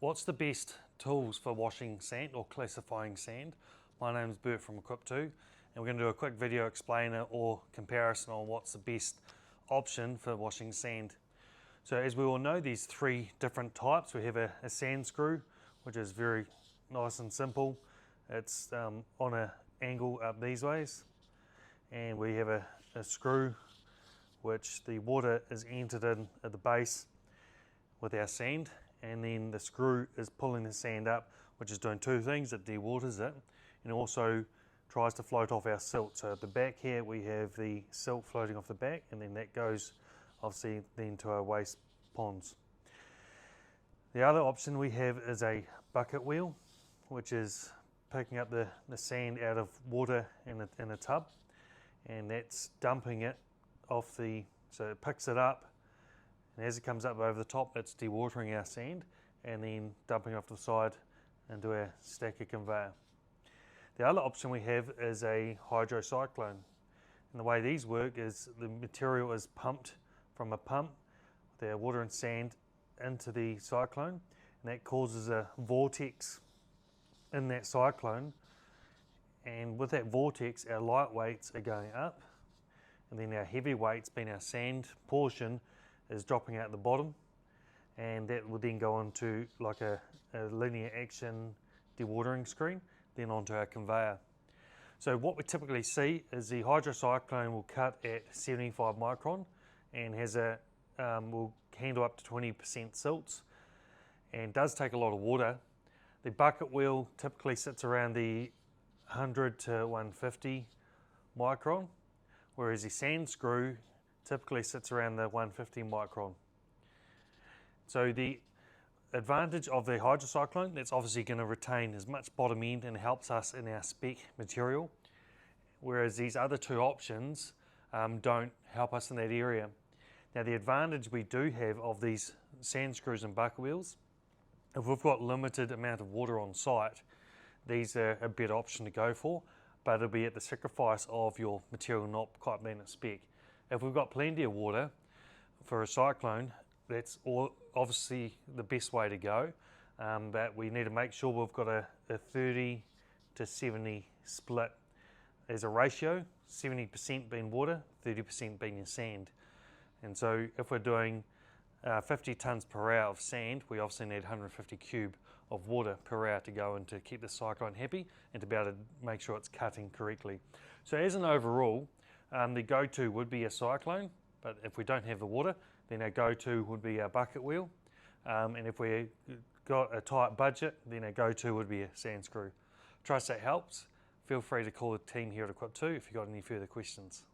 What's the best tools for washing sand or classifying sand? My name is Bert from Equip2, and we're going to do a quick video explainer or comparison on what's the best option for washing sand. So as we all know, there's three different types. We have a sand screw, which is very nice and simple. It's on an angle up these ways, and we have a screw which the water is entered in at the base with our sand, and then the screw is pulling the sand up, which is doing two things. It dewaters it and also tries to float off our silt. So at the back here we have the silt floating off the back, and then that goes obviously then to our waste ponds. The other option we have is a bucket wheel, which is picking up the sand out of water in a tub, and that's dumping it off so it picks it up, and as it comes up over the top, it's dewatering our sand and then dumping it off to the side into our stacker conveyor. The other option we have is a hydrocyclone. And the way these work is the material is pumped from a pump with our water and sand into the cyclone, and that causes a vortex in that cyclone, and with that vortex our light weights are going up, and then our heavy weights, being our sand portion, is dropping out the bottom, and that will then go onto like a linear action dewatering screen, then onto our conveyor. So what we typically see is the hydrocyclone will cut at 75 micron and has will handle up to 20% silts and does take a lot of water. The bucket wheel typically sits around the 100 to 150 micron, whereas the sand screw typically sits around the 150 micron. So the advantage of the hydrocyclone, that's obviously going to retain as much bottom end and helps us in our spec material, whereas these other two options don't help us in that area. Now the advantage we do have of these sand screws and bucket wheels, if we've got limited amount of water on site, these are a better option to go for, but it'll be at the sacrifice of your material not quite being at spec. If we've got plenty of water for a cyclone, that's obviously the best way to go, but we need to make sure we've got a 30 to 70 split as a ratio, 70% being water, 30% being your sand. And so if we're doing 50 tonnes per hour of sand, we obviously need 150 cube of water per hour to go in to keep the cyclone happy and to be able to make sure it's cutting correctly. So as an overall, the go-to would be a cyclone, but if we don't have the water, then our go-to would be our bucket wheel. And if we got a tight budget, then our go-to would be a sand screw. Trust that helps. Feel free to call the team here at Equip2 if you've got any further questions.